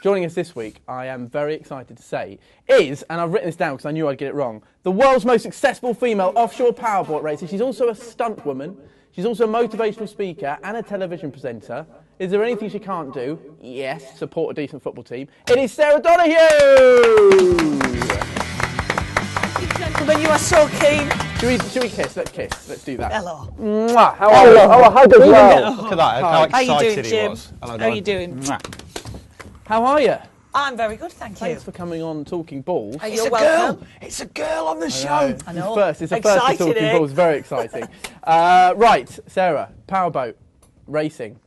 Joining us this week, I am very excited to say, is, and I've written this down because I knew I'd get it wrong, the world's most successful female offshore powerboat racer. She's also a stunt woman. She's also a motivational speaker and a television presenter. Is there anything she can't do? Yes, support a decent football team. It is Sarah Donohue! Gentlemen, you are so keen. Should we kiss? Let's kiss. Let's do that. Hello. Mwah. How are you? Oh, a hug as well. Look at that, how excited How you doing, he Jim? was. How are you doing? How are you? I'm very good, thank you. Thanks for coming on Talking Balls. You're welcome. It's a girl on the show. I know. It's the first Excited, of Talking eh? Balls. Very exciting. Right, Sarah, powerboat racing.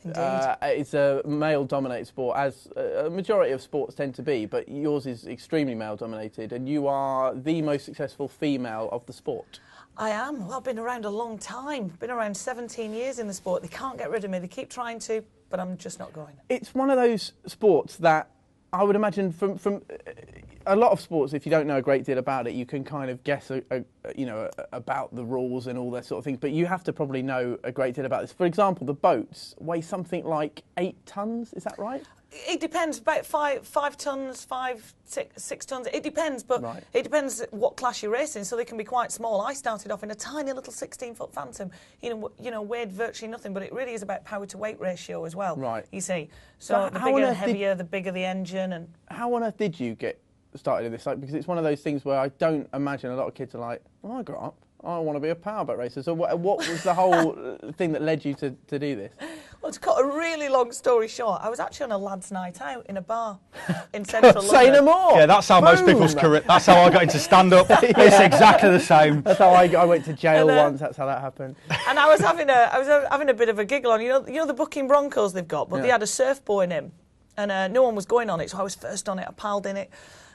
It's a male-dominated sport, as a majority of sports tend to be, but yours is extremely male-dominated, and you are the most successful female of the sport. I am. Well, I've been around a long time. Been around 17 years in the sport. They can't get rid of me. They keep trying to, but I'm just not going. It's one of those sports that I would imagine from a lot of sports, if you don't know a great deal about it, you can kind of guess, about the rules and all that sort of things. But you have to probably know a great deal about this. For example, the boats weigh something like 8 tons. Is that right? It depends. About five tons, 6 tons. It depends, but It depends what class you're racing. So they can be quite small. I started off in a tiny little 16-foot Phantom. Weighed virtually nothing, but it really is about power to weight ratio as well. Right. You see, so the bigger and heavier, the bigger the engine. And how on earth did you get started in this? Because it's one of those things where I don't imagine a lot of kids are like, "When I grow up, I want to be a powerboat racer." So what was the whole thing that led you to do this? Well, to cut a really long story short, I was actually on a lads' night out in a bar in central London. Say no more. Yeah, that's how most people's career. That's how I got into stand-up. It's exactly the same. That's how I went to jail once. That's how that happened. And I was having a bit of a giggle on. You know the Bucking Broncos they've got, but they had a surfboard in him, and no one was going on it, so I was first on it. I piled in it.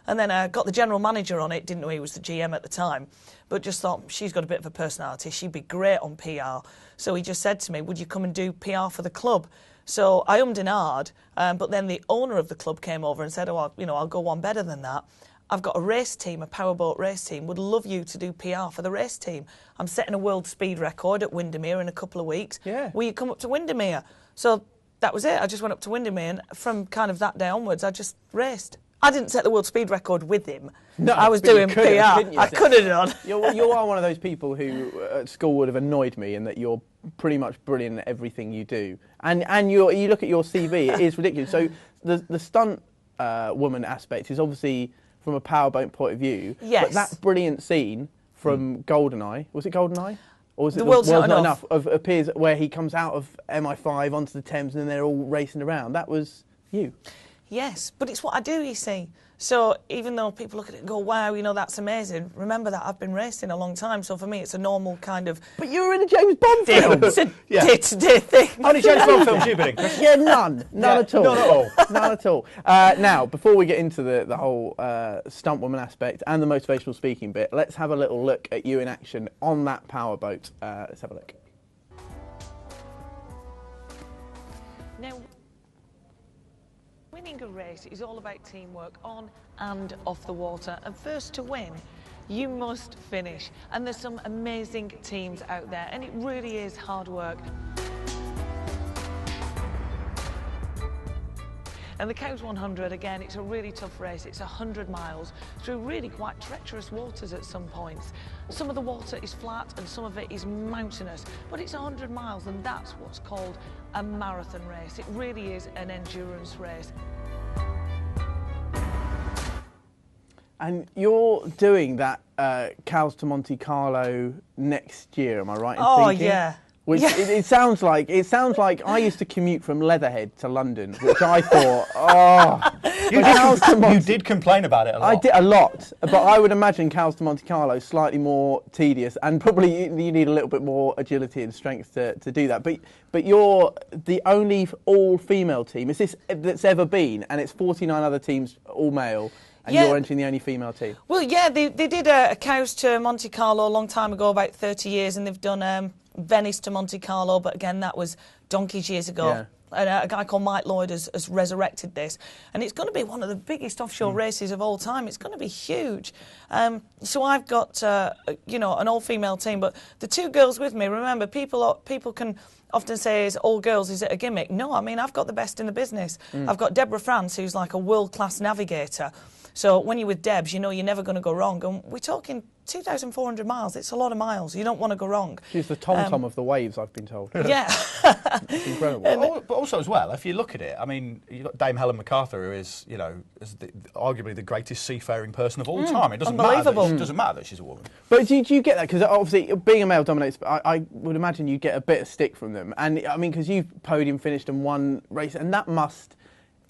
And then I got the general manager on it, didn't know he was the GM at the time, but just thought, she's got a bit of a personality, she'd be great on PR. So he just said to me, would you come and do PR for the club? So I ummed and ahed, but then the owner of the club came over and said, I'll go one better than that. I've got a race team, a powerboat race team, would love you to do PR for the race team. I'm setting a world speed record at Windermere in a couple of weeks. Yeah. Will you come up to Windermere? So that was it. I just went up to Windermere, and from kind of that day onwards, I just raced. I didn't set the world speed record with him. No, I was doing PR. I could have done. You are one of those people who at school would have annoyed me in that you're pretty much brilliant at everything you do. And you look at your CV, it is ridiculous. So the stunt woman aspect is obviously from a powerboat point of view. Yes. But that brilliant scene from GoldenEye, was it GoldenEye? Or was it The World's Not Enough? Appears where he comes out of MI5 onto the Thames and then they're all racing around. That was you. Yes, but it's what I do, you see. So even though people look at it and go, wow, that's amazing, remember that I've been racing a long time, so for me it's a normal kind of... But you were in a James Bond film! It's a day-to-day thing. How many James Bond films have you been in? Yeah, none at all. None at all. None at all. Now, before we get into the whole stunt woman aspect and the motivational speaking bit, let's have a little look at you in action on that powerboat. Let's have a look. Now, winning a race is all about teamwork on and off the water, and first to win you must finish, and there's some amazing teams out there and it really is hard work. And the Cows 100, again, it's a really tough race. It's 100 miles through really quite treacherous waters at some points. Some of the water is flat and some of it is mountainous, but it's 100 miles and that's what's called a marathon race. It really is an endurance race. And you're doing that Cows to Monte Carlo next year, am I right in thinking? Oh, yeah. Which it sounds like I used to commute from Leatherhead to London, which I thought, you did complain about it a lot. I did a lot, but I would imagine Cows to Monte Carlo slightly more tedious, and probably you need a little bit more agility and strength to do that. But you're the only all-female team. Is this that's ever been? And it's 49 other teams, all male. And you're entering the only female team. Well, yeah, they did a Cows to Monte Carlo a long time ago, about 30 years, and they've done Venice to Monte Carlo, but again, that was donkeys years ago. Yeah. And a guy called Mike Lloyd has resurrected this, and it's going to be one of the biggest offshore races of all time. It's going to be huge. So I've got, an all-female team, but the two girls with me. Remember, people can often says, all girls, is it a gimmick? No, I mean, I've got the best in the business. I've got Deborah France, who's like a world-class navigator. So when you're with Debs, you know you're never going to go wrong. And we're talking 2,400 miles. It's a lot of miles. You don't want to go wrong. She's the Tom-Tom of the waves, I've been told. Yeah. It's incredible. But also as well, if you look at it, I mean, you've got Dame Helen MacArthur, who is, you know, arguably the greatest seafaring person of all time. It doesn't matter that she's a woman. But do you get that? Because obviously, being a male-dominated sport, I would imagine you get a bit of stick from them. And I mean, because you've podium finished and won race, and that must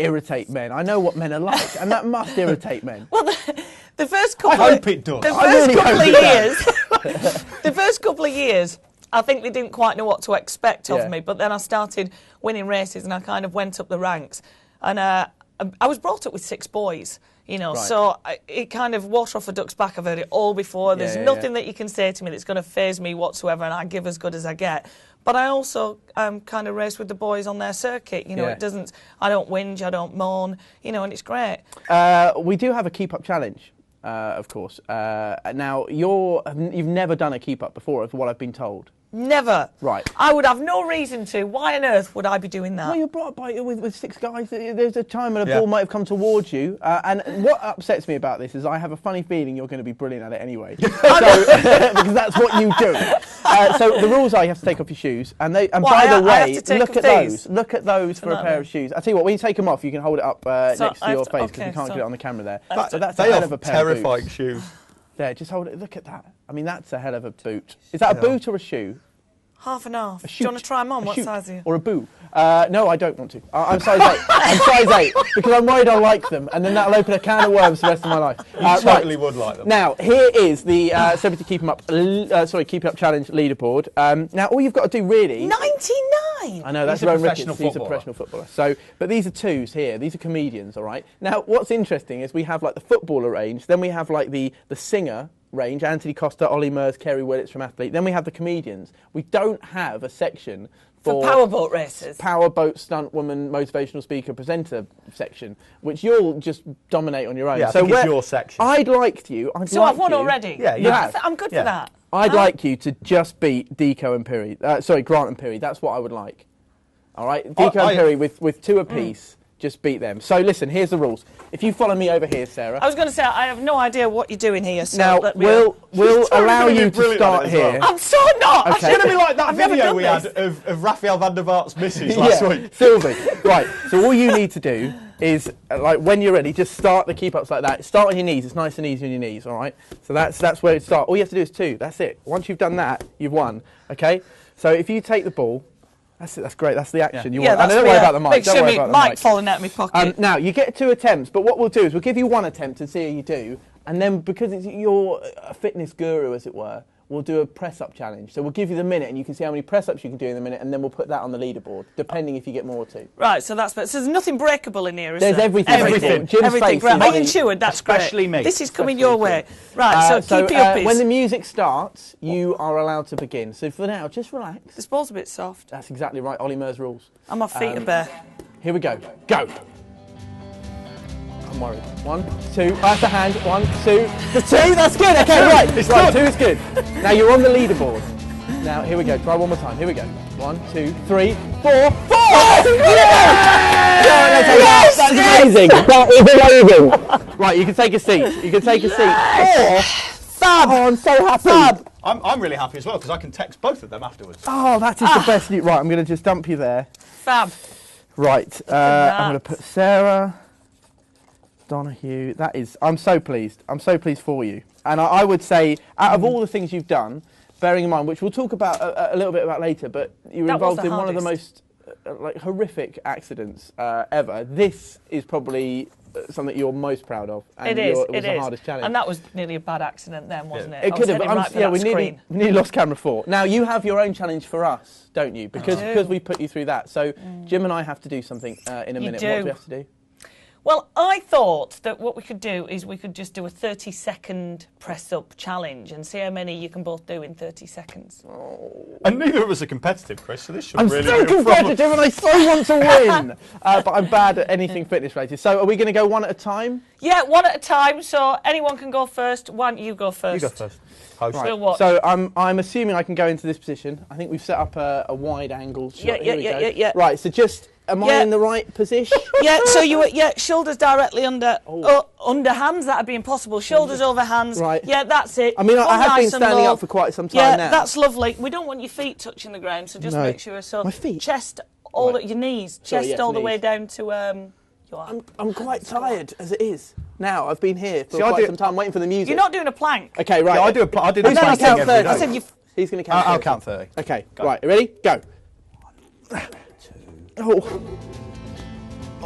irritate men. I know what men are like, and that must irritate men. Well, the first couple I hope it does. The first couple of years, the first couple of years, I think they didn't quite know what to expect of me. But then I started winning races, and I kind of went up the ranks. And I was brought up with 6 boys, you know, so it kind of water off a duck's back. I've heard it all before. There's nothing that you can say to me that's going to faze me whatsoever, and I give as good as I get. But I also kind of race with the boys on their circuit. You know, it doesn't. I don't whinge, I don't moan. You know, and it's great. We do have a keep up challenge, of course. Now you've never done a keep up before, of what I've been told. Never. Right. I would have no reason to. Why on earth would I be doing that? Well, you're brought up by, with 6 guys. There's a time when a ball might have come towards you. And what upsets me about this is I have a funny feeling you're going to be brilliant at it anyway. Because that's what you do. So the rules are you have to take off your shoes. And by the way, look at those. Look at those for a pair of shoes. I tell you what, when you take them off, you can hold it up next to your face because you can't get it on the camera there. So that's a hell of a pair of boots. Terrifying shoes. There, just hold it. Look at that. I mean, that's a hell of a boot. Is that a boot or a shoe? Half and half. Do you want to try them on? What size are you? Or a boot? No, I don't want to. I'm size 8. I'm size 8 because I'm worried I'll like them, and then that'll open a can of worms the rest of my life. You totally would like them. Now, here is the Celebrity Keep 'em Up, Keep It Up Challenge leaderboard. Now, all you've got to do really... 99! I know, that's Ron Ricketts. He's a professional footballer. So, but these are 2s here. These are comedians, all right? Now, what's interesting is we have like the footballer range, then we have like the singer range, Anthony Costa, Ollie Murs, Kerry Willits from Athlete. Then we have the comedians. We don't have a section for powerboat races. Powerboat, stunt woman, motivational speaker, presenter section, which you'll just dominate on your own. Yeah, so it's your section. I'd like you. I've won already. Yeah, you have. I'm good for that. I'd like you to just beat Deco and Parry. Grant and Parry. That's what I would like. All right, Deco and Parry with 2 apiece. Just beat them. So listen, here's the rules. If you follow me over here, Sarah. I was going to say, I have no idea what you're doing here. So now, we'll allow you to start here. I'm so not. Okay. It's going to be like that video we had of Raphael van der Vaart's missus last week. Sylvie. Right, so all you need to do is, like, when you're ready, just start the keep-ups like that. Start on your knees. It's nice and easy on your knees, all right? So that's where it starts. All you have to do is 2. That's it. Once you've done that, you've won, okay? So if you take the ball... That's it, that's great, that's the action you want. And don't worry about the mic, don't worry about the mic. Mic falling out of my pocket. Now, you get 2 attempts, but what we'll do is we'll give you 1 attempt and see how you do, and then because you're a fitness guru, as it were, we'll do a press-up challenge. So we'll give you the minute, and you can see how many press-ups you can do in the minute, and then we'll put that on the leaderboard, depending if you get more or 2. Right, so there's nothing breakable in here, is there? There's everything. Everything. Face, right. Are you insured? That's great. Especially me. This is coming your way. Right, so keep your uppies. When the music starts, you are allowed to begin. So for now, just relax. This ball's a bit soft. That's exactly right, Ollie Murs rules. And my feet are bare. Here we go. Go! I'm worried. 1, 2, pass the hand. 1, 2, the 2, that's good, okay, right. 2 is good. Now you're on the leaderboard. Now, here we go, try one more time, here we go. 1, 2, 3, 4, 4! Yes! That's amazing, that is amazing. Right, you can take a seat, you can take a seat. 4! Fab! Oh, I'm so happy. Fab! I'm really happy as well, because I can text both of them afterwards. Oh, that is the best news. Right, I'm going to just dump you there. Fab. Right, I'm going to put Sarah Donohue. That is, I'm so pleased. I'm so pleased for you. And I would say, out of all the things you've done, bearing in mind, which we'll talk about a little bit about later, but you were involved in one of the most horrific accidents ever. This is probably something you're most proud of. And it was the hardest challenge. And that was nearly a bad accident then, wasn't it? It could have. We nearly lost camera 4. Now, you have your own challenge for us, don't you? Because we put you through that. So Jim and I have to do something in a minute. What do we have to do? Well, I thought that what we could do is we could just do a 30-second press-up challenge and see how many you can both do in 30 seconds. And neither of us are competitive, Chris, so this should I'm really so be a problem. competitive and I so want to win. But I'm bad at anything fitness related. So are we going to go one at a time? Yeah, one at a time, so anyone can go first. One, you go first. You go first. Host. Right. We'll watch. So I'm assuming I can go into this position. I think we've set up a wide angle shot. Yeah. Right, so just, am I in the right position? Yeah, so you were, shoulders directly under under hands, that'd be impossible. Shoulders over hands. Right. Yeah, that's it. I mean, I have nice been standing low. up for quite some time yeah, now. that's lovely. We don't want your feet touching the ground, so just No. make sure. So My feet? chest, all at your knees, Sorry, chest yes, all the knees. way down to your arm. I'm quite tired as it is. Now, I've been here for See, I quite do- some time waiting for the music. You're not doing a plank. Okay, right. Yeah, I do this Who's going to plank count every first? day. I said you. He's going to count I'll 30. count 30. Okay, Go. right, ready? Go.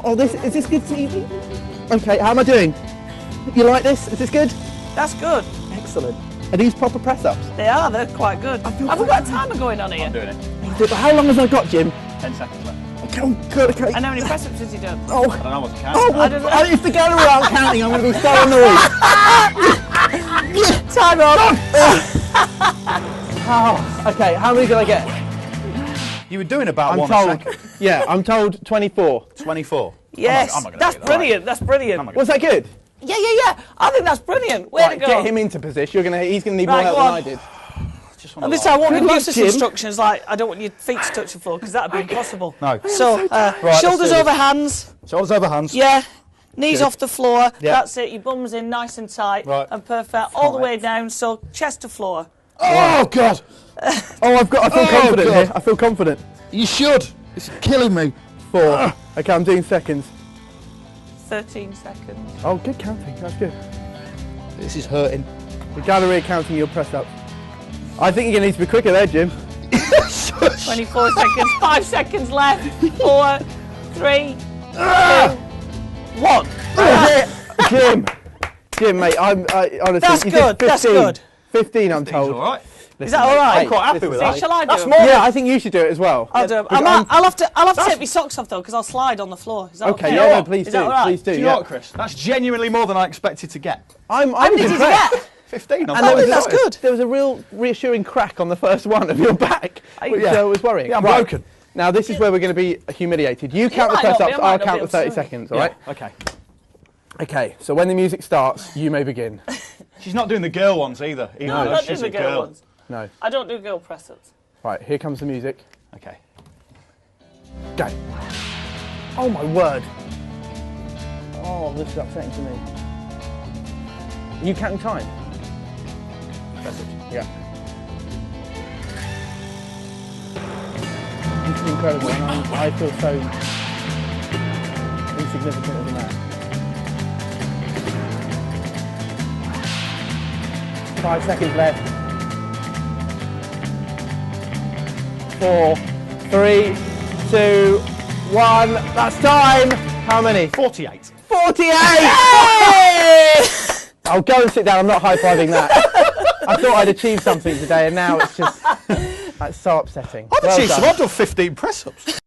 Oh, is this good TV? Okay, how am I doing? You like this? Is this good? That's good. Excellent. Are these proper press-ups? They are. They're quite good. Have we got a timer going on here? I'm doing it. But how long have I got, Jim? 10 seconds left. Okay, oh, good, okay. And how many press-ups has he done? Oh, I don't know what's oh, counting. well, I don't know. if the gallery aren't counting, I'm going to be so annoyed. Time up. Oh, okay, how many did I get? You were doing about I'm one told. a second. Yeah, I'm told 24. 24. Yes, I'm not gonna that's beat that. brilliant. That's brilliant. Was that good? Yeah. I think that's brilliant. Way Right, to go. get him into position. He's going to need Right, more help go than on. I did. Just And this time I won't Good give luck, useless Jim. instructions like I don't want your feet to touch the floor because that would be impossible. No. So let's shoulders do this. over hands. Shoulders over hands. Yeah. Knees Good. off the floor. Yeah. That's it. Your bum's in nice and tight Right. and perfect. All the Right. way down. So chest to floor. Oh, God. Oh, I feel confident God. here. I feel confident. You should. It's killing me. 4. Okay, I'm doing seconds. 13 seconds. Oh, good counting. That's good. This is hurting. The gallery are counting your press-ups. I think you're going to need to be quicker there, Jim. 24 seconds. 5 seconds left. 4, 3, 2, 1. Jim, mate, honestly, That's you did good, 15. that's good. 15, I'm told. All right. Is that all right? I'm quite happy with See, that. shall I do That's it? more. Yeah, I think you should do it as well. I'll do it. Because I'll have to take my socks off though because I'll slide on the floor. Is that Okay, okay? yeah, no, please Is do. that all right? Please do. Do you Yeah. know what, Chris? That's genuinely more than I expected to get. I How was many did you impressed. get? 15. And there was that's good. There was a real reassuring crack on the first one of your back, which Yeah. was worrying. Yeah, I'm Right. broken. Now, this is where we're going to be humiliated. You count the might not be, press-ups, I might I'll not count be, the 30 I'm sorry. seconds, all right? Okay. Okay, so when the music starts, you may begin. She's not doing the girl ones either. No, I'm not doing the girl ones. No. I don't do girl press-ups. Right, here comes the music. Okay. Go. Oh, my word. Oh, this is upsetting to me. Are you counting time? Yeah. This is incredible, and I feel so insignificant as a man. 5 seconds left. 4, 3, 2, 1. That's time. How many? 48. 48! I'll go and sit down. I'm not high-fiving that. I thought I'd achieved something today, and now it's just... That's so upsetting. I've Well achieved done. some. I've done 15 press-ups.